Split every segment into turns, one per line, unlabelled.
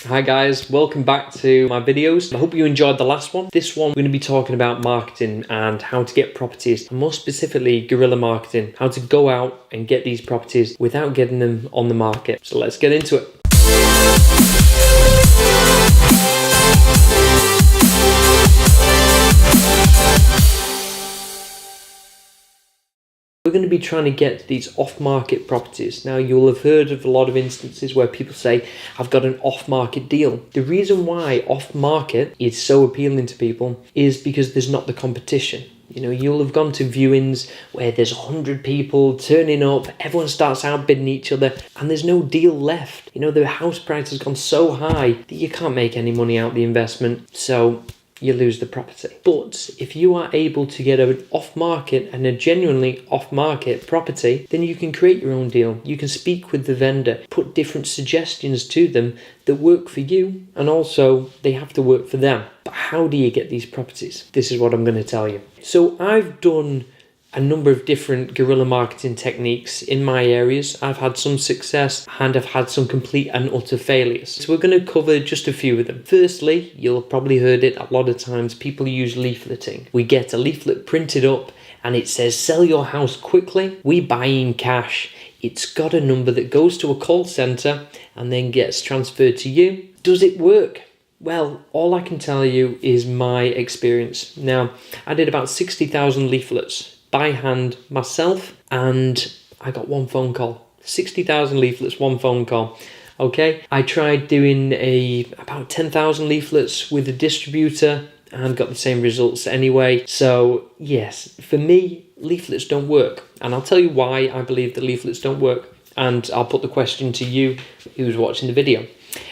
Hi guys, welcome back to my videos. I hope you enjoyed the last one. This one, we're going to be talking about marketing and how to get properties, and more specifically, guerrilla marketing, how to go out and get these properties without getting them on the market. So let's get into it. We're going to be trying to get these off-market properties. Now, you'll have heard of a lot of instances where people say, I've got an off-market deal. The reason why off-market is so appealing to people is because there's not the competition. You know, you'll have gone to viewings where there's 100 people turning up, everyone starts outbidding each other, and there's no deal left. You know, the house price has gone so high that you can't make any money out of the investment. So you lose the property. But if you are able to get an off-market and a genuinely off-market property, then you can create your own deal. You can speak with the vendor, put different suggestions to them that work for you, and also they have to work for them. But how do you get these properties? This is what I'm going to tell you. So I've done a number of different guerrilla marketing techniques in my areas. I've had some success and I've had some complete and utter failures. So we're going to cover just a few of them. Firstly, you'll have probably heard it a lot of times, people use leafleting. We get a leaflet printed up and it says, sell your house quickly, we buy in cash. It's got a number that goes to a call center and then gets transferred to you. Does it work? Well, all I can tell you is my experience. Now, I did about 60,000 leaflets by hand myself, and I got one phone call. 60,000 leaflets, one phone call. Okay, I tried doing about 10,000 leaflets with a distributor and got the same results anyway. So yes, for me, leaflets don't work, and I'll tell you why I believe that leaflets don't work, and I'll put the question to you who's watching the video.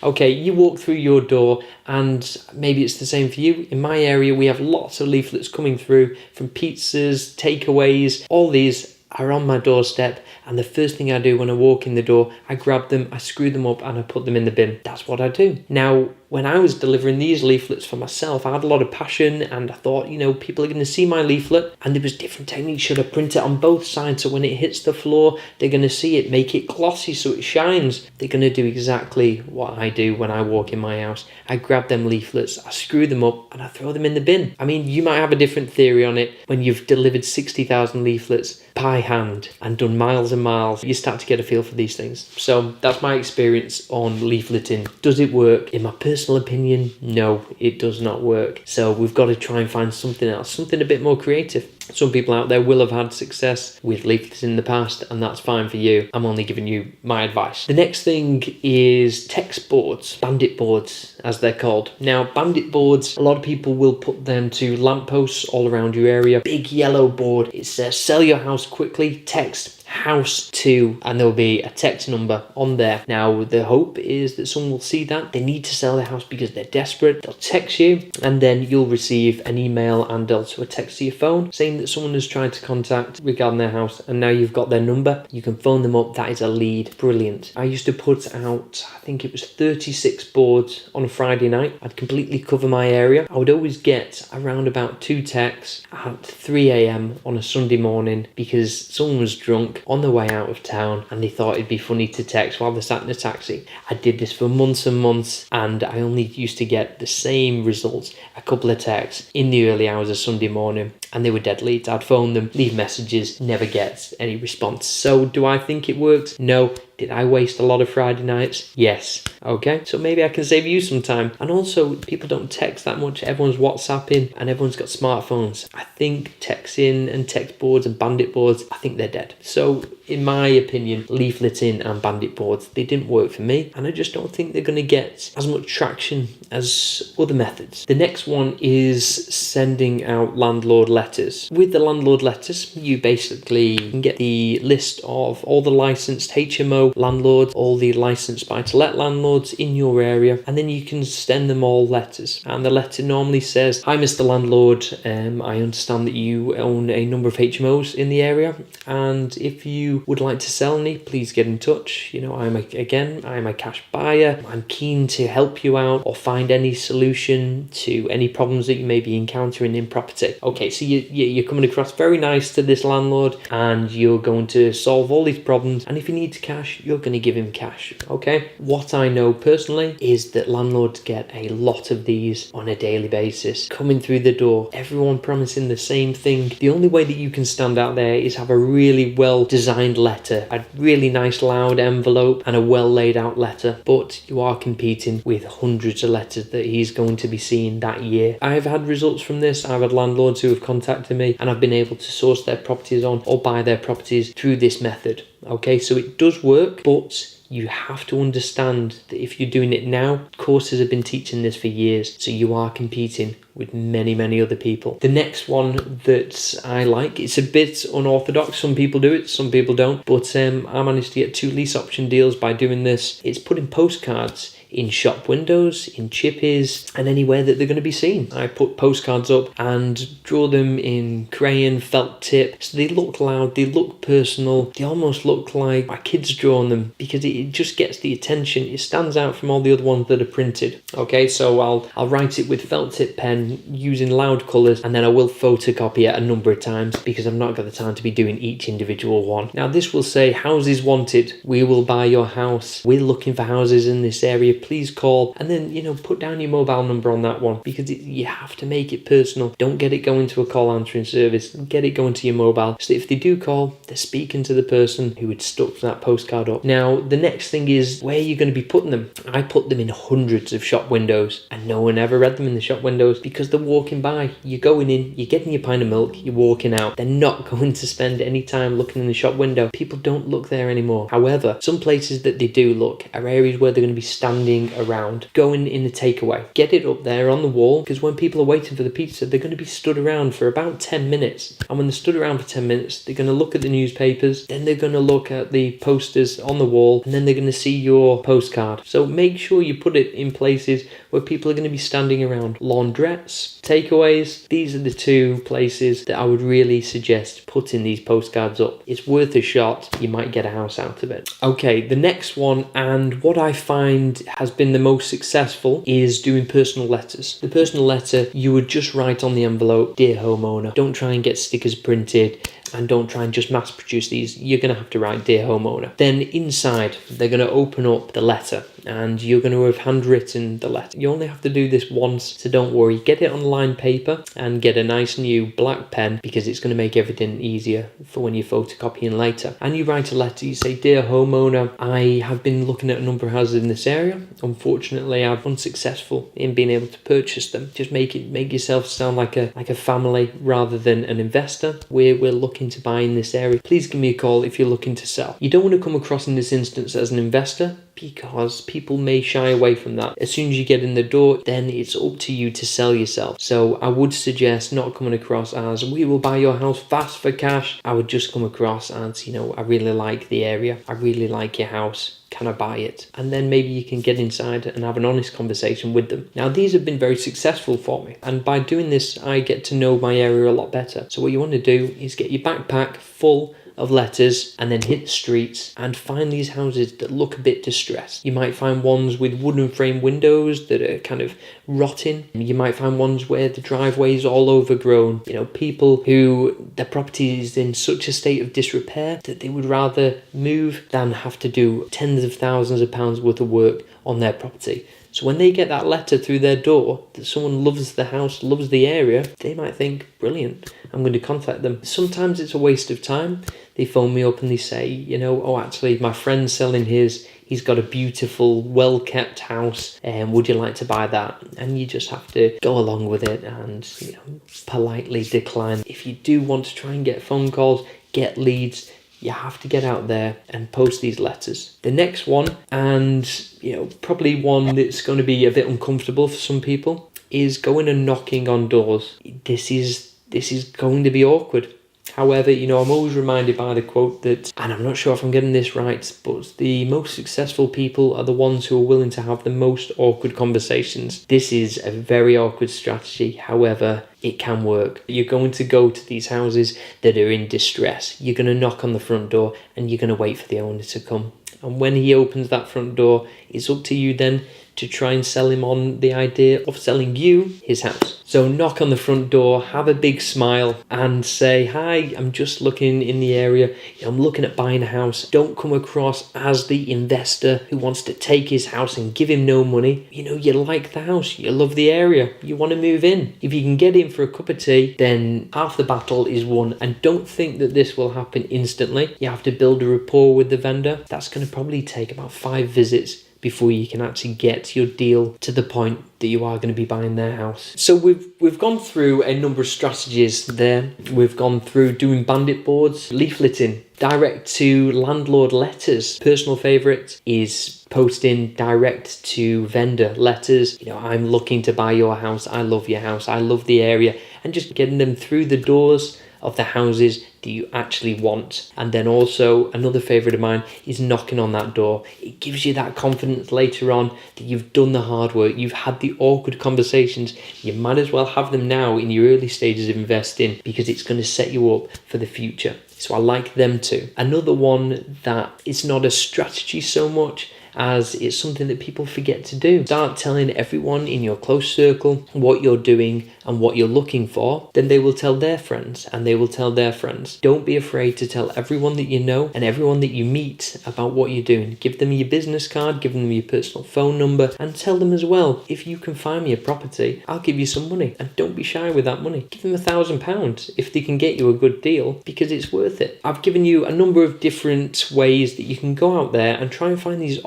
Okay, you walk through your door and maybe it's the same for you. In my area, we have lots of leaflets coming through from pizzas, takeaways. All these are on my doorstep, and the first thing I do when I walk in the door, I grab them, I screw them up and I put them in the bin. That's what I do. Now, when I was delivering these leaflets for myself, I had a lot of passion and I thought, you know, people are going to see my leaflet, and there was different techniques. Should I print it on both sides so when it hits the floor, they're going to see it, make it glossy so it shines? They're going to do exactly what I do when I walk in my house. I grab them leaflets, I screw them up and I throw them in the bin. I mean, you might have a different theory on it. When you've delivered 60,000 leaflets by hand and done miles and miles, you start to get a feel for these things. So that's my experience on leafleting. Does it work? In my personal opinion, no, it does not work. So we've got to try and find something else, something a bit more creative. Some people out there will have had success with leaflets in the past, and that's fine for you. I'm only giving you my advice. The next thing is text boards, bandit boards as they're called. Now, bandit boards, a lot of people will put them to lampposts all around your area. Big yellow board, it says sell your house quickly, text house to, and there'll be a text number on there. Now, the hope is that someone will see that they need to sell their house because they're desperate. They'll text you, and then you'll receive an email and also a text to your phone saying that someone has tried to contact regarding their house, and now you've got their number. You can phone them up. That is a lead. Brilliant. I used to put out, I think it was 36 boards on a Friday night. I'd completely cover my area. I would always get around about 2 texts at 3 a.m. on a Sunday morning because someone was drunk on the way out of town and they thought it'd be funny to text while they sat in a taxi. I did this for months and months, and I only used to get the same results, a couple of texts in the early hours of Sunday morning, and they were dead leads. I'd phone them, leave messages, never get any response. So do I think it worked? No. Did I waste a lot of Friday nights? Yes. Okay, so maybe I can save you some time. And also, people don't text that much. Everyone's WhatsApping and everyone's got smartphones. I think texting and text boards and bandit boards, I think they're dead. So in my opinion, leafleting and bandit boards, they didn't work for me, and I just don't think they're going to get as much traction as other methods. The next one is sending out landlord letters. With the landlord letters, you basically can get the list of all the licensed HMO landlords, all the licensed buy-to-let landlords in your area, and then you can send them all letters. And the letter normally says, hi Mr. Landlord, I understand that you own a number of HMOs in the area, and if you you would like to sell any, please get in touch. You know, I'm a cash buyer. I'm keen to help you out or find any solution to any problems that you may be encountering in property. Okay, so you're coming across very nice to this landlord, and you're going to solve all these problems, and if he needs cash, you're going to give him cash. Okay, what I know personally is that landlords get a lot of these on a daily basis coming through the door, everyone promising the same thing. The only way that you can stand out there is have a really well designed letter, a really nice loud envelope, and a well laid out letter. But you are competing with hundreds of letters that he's going to be seeing that year. I've had results from this. I've had landlords who have contacted me, and I've been able to source their properties on or buy their properties through this method. Okay, so it does work, but you have to understand that if you're doing it now, courses have been teaching this for years, so you are competing with many other people. The next one that I like, it's a bit unorthodox. Some people do it, some people don't, but I managed to get 2 lease option deals by doing this. It's putting postcards in shop windows, in chippies, and anywhere that they're going to be seen. I put postcards up and draw them in crayon, felt tip, so they look loud, they look personal, they almost look like my kids drawing them, because it just gets the attention. It stands out from all the other ones that are printed. Okay, so I'll write it with felt tip pen using loud colours, and then I will photocopy it a number of times because I've not got the time to be doing each individual one. Now this will say, houses wanted, we will buy your house, we're looking for houses in this area, please call, and then, you know, put down your mobile number on that one, because you have to make it personal. Don't get it going to a call answering service, get it going to your mobile, so that if they do call, they're speaking to the person who had stuck that postcard up. Now the next thing is where you're going to be putting them. I put them in hundreds of shop windows, and no one ever read them in the shop windows because they're walking by. You're going in, you're getting your pint of milk, you're walking out. They're not going to spend any time looking in the shop window. People don't look there anymore. However, some places that they do look are areas where they're going to be standing around, going in the takeaway. Get it up there on the wall, because when people are waiting for the pizza, they're going to be stood around for about 10 minutes. And when they're stood around for 10 minutes, they're going to look at the newspapers, then they're going to look at the posters on the wall, and then they're going to see your postcard. So make sure you put it in places where people are going to be standing around. Laundrettes, takeaways, these are the 2 places that I would really suggest putting these postcards up. It's worth a shot. You might get a house out of it. Okay, the next one, and what I find has been the most successful, is doing personal letters. The personal letter, you would just write on the envelope, dear homeowner. Don't try and get stickers printed, and don't try and just mass produce these. You're going to have to write dear homeowner. Then inside, they're going to open up the letter, and you're going to have handwritten the letter. You only have to do this once, so don't worry. Get it on lined paper and get a nice new black pen, because it's going to make everything easier for when you're photocopying later. And you write a letter, you say, dear homeowner, I have been looking at a number of houses in this area. Unfortunately, I've been unsuccessful in being able to purchase them. Just make yourself sound like a family rather than an investor. We're looking to buy in this area. Please give me a call if you're looking to sell. You don't want to come across in this instance as an investor, because people may shy away from that. As soon as you get in the door, then it's up to you to sell yourself. So I would suggest not coming across as, we will buy your house fast for cash. I would just come across as, you know, I really like the area, I really like your house, can I buy it? And then maybe you can get inside and have an honest conversation with them. Now these have been very successful for me, and by doing this I get to know my area a lot better. So what you want to do is get your backpack full of letters, and then hit the streets and find these houses that look a bit distressed. You might find ones with wooden frame windows that are kind of rotting. You might find ones where the driveway is all overgrown. You know, people who their property is in such a state of disrepair that they would rather move than have to do tens of thousands of pounds worth of work on their property. So when they get that letter through their door that someone loves the house, loves the area, they might think, brilliant, I'm going to contact them. Sometimes it's a waste of time. They phone me up and they say, you know, oh, actually, my friend's selling his. He's got a beautiful, well-kept house, and would you like to buy that? And you just have to go along with it and, you know, politely decline. If you do want to try and get phone calls, get leads, you have to get out there and post these letters. The next one, and you know, probably one that's going to be a bit uncomfortable for some people, is going and knocking on doors. This is going to be awkward. However, I'm always reminded by the quote that, and I'm not sure if I'm getting this right, but the most successful people are the ones who are willing to have the most awkward conversations. This is a very awkward strategy. However, it can work. You're going to go to these houses that are in distress. You're going to knock on the front door and you're going to wait for the owner to come. And when he opens that front door, it's up to you then to try and sell him on the idea of selling you his house. So knock on the front door, have a big smile and say, hi, I'm just looking in the area. I'm looking at buying a house. Don't come across as the investor who wants to take his house and give him no money. You like the house, you love the area, you want to move in. If you can get in for a cup of tea, then half the battle is won. And don't think that this will happen instantly. You have to build a rapport with the vendor. That's going to probably take about 5 visits before you can actually get your deal to the point that you are going to be buying their house. So we've gone through a number of strategies there. We've gone through doing bandit boards, leafleting, direct to landlord letters. Personal favourite is posting direct to vendor letters. I'm looking to buy your house. I love your house. I love the area. And just getting them through the doors of the houses that you actually want. And then also another favourite of mine is knocking on that door. It gives you that confidence later on that you've done the hard work, you've had the awkward conversations. You might as well have them now in your early stages of investing, because it's going to set you up for the future. So I like them too. Another one that it's not a strategy so much as it's something that people forget to do. Start telling everyone in your close circle what you're doing and what you're looking for. Then they will tell their friends and they will tell their friends. Don't be afraid to tell everyone that you know and everyone that you meet about what you're doing. Give them your business card, give them your personal phone number, and tell them as well, if you can find me a property, I'll give you some money. And don't be shy with that money. Give them £1,000 if they can get you a good deal, because it's worth it. I've given you a number of different ways that you can go out there and try and find these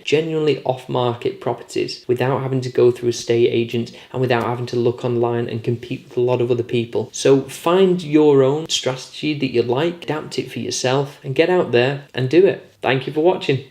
genuinely off-market properties without having to go through estate agents and without having to look online and compete with a lot of other people. So find your own strategy that you like, adapt it for yourself, and get out there and do it. Thank you for watching.